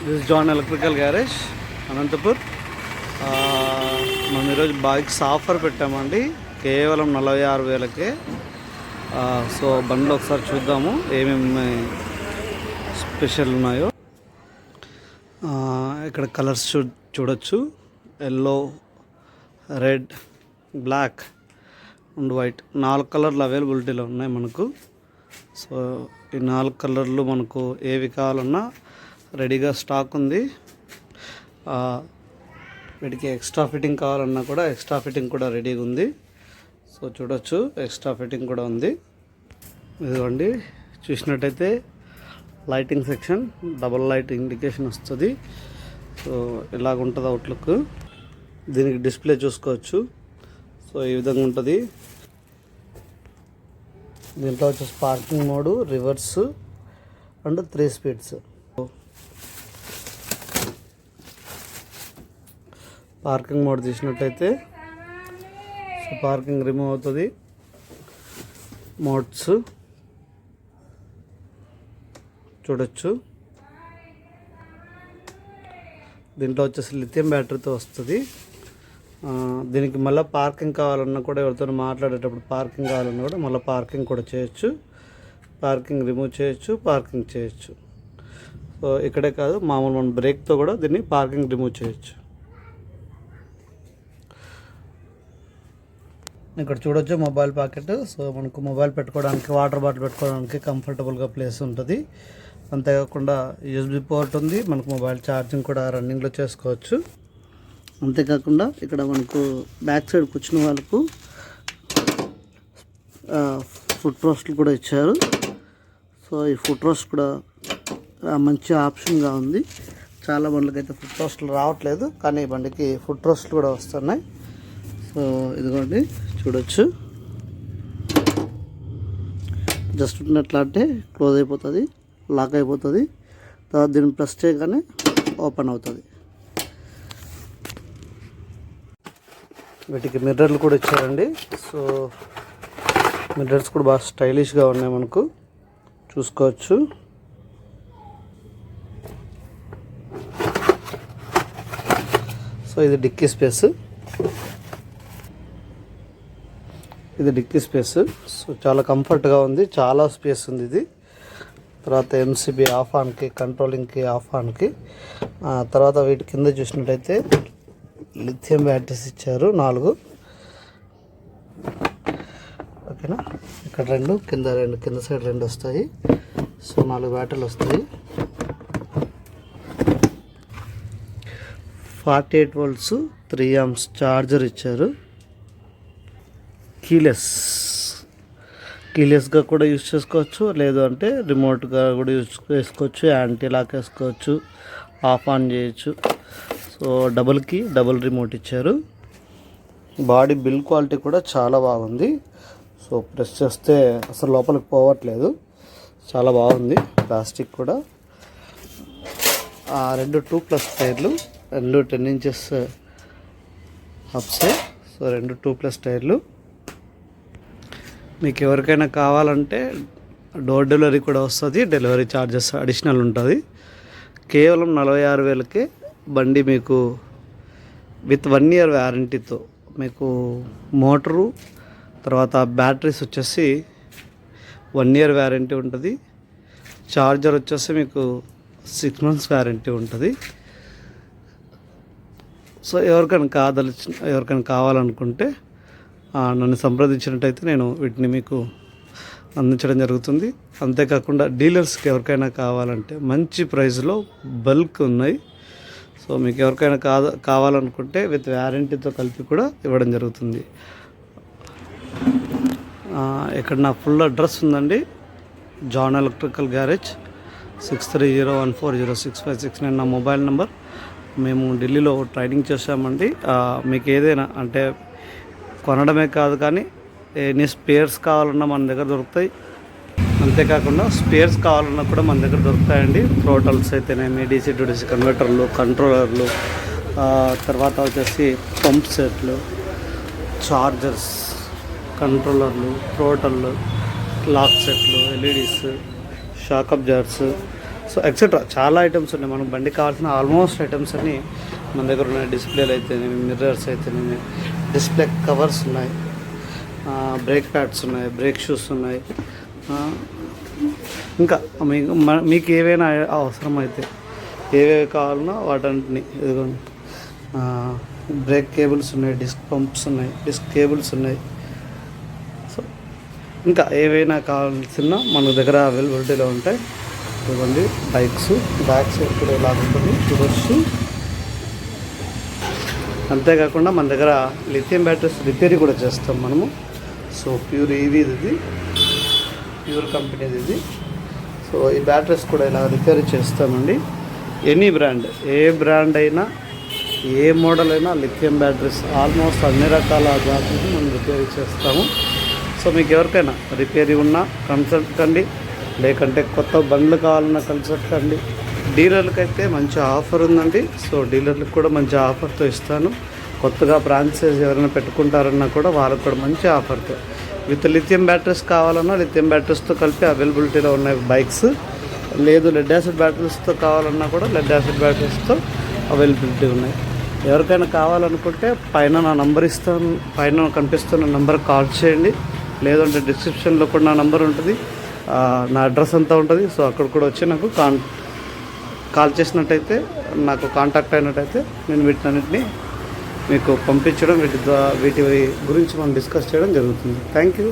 This John electrical garage Anantapur. మనం ఈరోజు bikes offer పెట్టామండి, కేవలం 46,000కే. సో బండ్లు ఒకసారి చూద్దాము ఏమేమి స్పెషల్ ఉన్నాయో. ఇక్కడ కలర్స్ చూడొచ్చు, yellow, red, black and white. 4 కలర్లు అవైలబిలిటీలో ఉన్నాయి మనకు. సో ఈ 4 కలర్లు మనకు ఏవి కావాలన్నా రెడీగా స్టాక్ ఉంది. వీటికి ఎక్స్ట్రా ఫిట్టింగ్ కావాలన్నా కూడా ఎక్స్ట్రా ఫిట్టింగ్ కూడా రెడీగా ఉంది. సో చూడొచ్చు, ఎక్స్ట్రా ఫిట్టింగ్ కూడా ఉంది. ఇదిగోండి, చూసినట్టయితే lighting section, double light indication వస్తుంది. సో ఇలాగ ఉంటుంది అవుట్లుక్. దీనికి డిస్ప్లే చూసుకోవచ్చు. సో ఈ విధంగా ఉంటుంది. దీంట్లో వచ్చేసి parking mode, reverse and 3 speeds. Parking mode తీసినట్టయితే పార్కింగ్ రిమూవ్ అవుతుంది. మోడ్స్ చూడొచ్చు. దీంట్లో వచ్చేసి లిథియం బ్యాటరీతో వస్తుంది. దీనికి మళ్ళీ పార్కింగ్ కావాలన్నా కూడా, ఎవరితో మాట్లాడేటప్పుడు పార్కింగ్ కావాలన్నా కూడా మళ్ళీ పార్కింగ్ కూడా చేయొచ్చు. పార్కింగ్ రిమూవ్ చేయొచ్చు, పార్కింగ్ చేయొచ్చు. సో ఇక్కడే కాదు, మామూలు మన బ్రేక్తో కూడా దీన్ని పార్కింగ్ రిమూవ్ చేయొచ్చు. ఇక్కడ చూడొచ్చు మొబైల్ ప్యాకెట్. సో మనకు మొబైల్ పెట్టుకోవడానికి, వాటర్ బాటిల్ పెట్టుకోవడానికి కంఫర్టబుల్గా ప్లేస్ ఉంటుంది. అంతేకాకుండా యూఎస్బి పోర్ట్ ఉంది. మనకు మొబైల్ ఛార్జింగ్ కూడా రన్నింగ్లో చేసుకోవచ్చు. అంతేకాకుండా ఇక్కడ మనకు బ్యాక్ సైడ్ కూర్చున్న వాళ్ళకు ఫుట్ రోస్ట్లు కూడా ఇచ్చారు. సో ఈ ఫుట్ రోస్ట్ కూడా మంచి ఆప్షన్గా ఉంది. చాలా బండ్లకైతే ఫుట్ రోస్ట్లు రావట్లేదు, కానీ ఈ బండికి ఫుట్ రోస్ట్లు కూడా వస్తున్నాయి. సో ఇదిగోండి, చూడొచ్చు. జస్ట్ ఉన్నట్లా అంటే క్లోజ్ అయిపోతుంది, లాక్ అయిపోతుంది. తర్వాత దీన్ని ప్రెస్ చేయగానే ఓపెన్ అవుతుంది. వీటికి మిర్రర్లు కూడా ఇచ్చారండి. సో మిర్రర్స్ కూడా బాగా స్టైలిష్గా ఉన్నాయి, మనకు చూసుకోవచ్చు. సో ఇది డిక్కీ స్పేస్. సో చాలా కంఫర్ట్గా ఉంది, చాలా స్పేస్ ఉంది ఇది. తర్వాత ఎంసీబీ ఆఫ్ ఆన్కి, కంట్రోలింగ్కి, ఆఫ్ ఆన్కి. తర్వాత వీటి కింద చూసినట్టయితే లిథియం బ్యాటరీస్ ఇచ్చారు 4. ఓకేనా, ఇక్కడ 2, కింద సైడ్ 2 వస్తాయి. సో 4 బ్యాటరీలు వస్తాయి. 48 వోల్ట్స్ 3 amps ఛార్జర్ ఇచ్చారు. కీలెస్గా కూడా యూజ్ చేసుకోవచ్చు, లేదు అంటే రిమోట్గా కూడా యూజ్ చేసుకోవచ్చు. యాంటీ లాక్ వేసుకోవచ్చు, ఆఫ్ ఆన్ చేయొచ్చు. So double key, double remote ఇచ్చారు. బాడీ బిల్డ్ క్వాలిటీ కూడా చాలా బాగుంది. సో ప్రెస్ చేస్తే అసలు లోపలికి పోవట్లేదు, చాలా బాగుంది. ప్లాస్టిక్ కూడా. 2 2+ టైర్లు, 2 10 inches హబ్సే. సో 2 2+ టైర్లు. మీకు ఎవరికైనా కావాలంటే డోర్ డెలివరీ కూడా వస్తుంది. డెలివరీ ఛార్జెస్ అడిషనల్ ఉంటుంది. కేవలం 46,000కే బండి మీకు విత్ 1 year వ్యారంటీతో. మీకు మోటరు, తర్వాత బ్యాటరీస్ వచ్చేసి 1 year వ్యారంటీ ఉంటుంది. ఛార్జర్ వచ్చేసి మీకు 6 months వ్యారంటీ ఉంటుంది. సో ఎవరికైనా కావాలనుకుంటే నన్ను సంప్రదించినట్టయితే నేను వీటిని మీకు అందించడం జరుగుతుంది. అంతేకాకుండా డీలర్స్కి ఎవరికైనా కావాలంటే మంచి ప్రైస్లో బల్క్ ఉన్నాయి. సో మీకు ఎవరికైనా కావాలనుకుంటే విత్ వ్యారంటీతో కలిపి కూడా ఇవ్వడం జరుగుతుంది. ఇక్కడ నా ఫుల్ అడ్రస్ ఉందండి. జాన్ ఎలక్ట్రికల్ గ్యారేజ్, 6301406569 నా మొబైల్ నెంబర్. మేము ఢిల్లీలో ట్రైనింగ్ చేసామండి. మీకు ఏదైనా అంటే కొనడమే కాదు, కానీ ఎన్ని స్పేర్స్ కావాలన్నా మన దగ్గర దొరుకుతాయి. అంతేకాకుండా స్పేర్స్ కావాలన్నా కూడా మన దగ్గర దొరుకుతాయండి. థ్రోటల్స్ అయితేనేమి, డీసీ టు డీసీ కన్వర్టర్లు, కంట్రోలర్లు, తర్వాత వచ్చేసి పంప్ సెట్లు, ఛార్జర్స్, కంట్రోలర్లు, థ్రోటల్లు, లాక్ సెట్లు, LEDs, shock absorbers, so etcetera చాలా ఐటమ్స్ ఉన్నాయి. మనకు బండి కావాల్సిన ఆల్మోస్ట్ ఐటమ్స్ అన్నీ మన దగ్గర ఉన్నాయి. డిస్ప్లేలు అయితేనేమి, మిర్రర్స్ అయితేనేమి, డిస్ప్లే కవర్స్ ఉన్నాయి, బ్రేక్ ప్యాడ్స్ ఉన్నాయి, బ్రేక్ షూస్ ఉన్నాయి. ఇంకా మీకు ఏవైనా అవసరం అయితే ఏవేవి కావాలన్నా వాటన్నిటిని ఇదిగోండి. బ్రేక్ కేబుల్స్ ఉన్నాయి, డిస్క్ పంప్స్ ఉన్నాయి, డిస్క్ కేబుల్స్ ఉన్నాయి. సో ఇంకా ఏవైనా కావాల్సిన మన దగ్గర అవైలబిలిటీలో ఉంటాయి. ఇదిగోండి బైక్స్, బ్యాక్ సైడ్ కూడా ఇలా ఉంటుంది చూడొచ్చు. అంతేకాకుండా మన దగ్గర లిథియం బ్యాటరీస్ రిపేర్ కూడా చేస్తాం మనము. సో ప్యూర్ ఈవీది ఇది, ప్యూర్ కంపెనీది ఇది. సో ఈ బ్యాటరీస్ కూడా ఇలా రిపేర్ చేస్తామండి. ఎనీ బ్రాండ్, ఏ బ్రాండ్ అయినా, ఏ మోడల్ అయినా లిథియం బ్యాటరీస్ ఆల్మోస్ట్ అన్ని రకాల బ్యాటరీస్ మనం రిపేర్ చేస్తాము. సో మీకు ఎవరికైనా రిపేర్ ఉన్నా కన్సల్ట్ కండి, లేకంటే కొత్త బండ్లు కావాలన్నా కన్సల్ట్ కండి. డీలర్లకు అయితే మంచి ఆఫర్ ఉందండి. సో డీలర్లకు కూడా మంచి ఆఫర్తో ఇస్తాను. కొత్తగా బ్రాంచెస్ ఎవరైనా పెట్టుకుంటారన్నా కూడా వాళ్ళకు కూడా మంచి ఆఫర్తో విత్ లిథియం బ్యాటరీస్ కావాలన్నా లిథియం బ్యాటరీస్తో కలిపి అవైలబిలిటీలో ఉన్నాయి బైక్స్. లేదు లెడ్ యాసిడ్ బ్యాటరీస్తో కావాలన్నా కూడా లెడ్ యాసిడ్ బ్యాటరీస్తో అవైలబిలిటీ ఉన్నాయి. ఎవరికైనా కావాలనుకుంటే పైన నా నంబర్ ఇస్తాను, పైన కనిపిస్తున్న నెంబర్ కాల్ చేయండి. లేదంటే డిస్క్రిప్షన్లో కూడా నా నెంబర్ ఉంటుంది, నా అడ్రస్ అంతా ఉంటుంది. సో అక్కడ కూడా వచ్చి నాకు కాల్ చేసినట్టయితే, నాకు కాంటాక్ట్ అయినట్టయితే నేను వీటన్నిటిని మీకు పంపించడం, వీటి గురించి మనం డిస్కస్ చేయడం జరుగుతుంది. Thank you.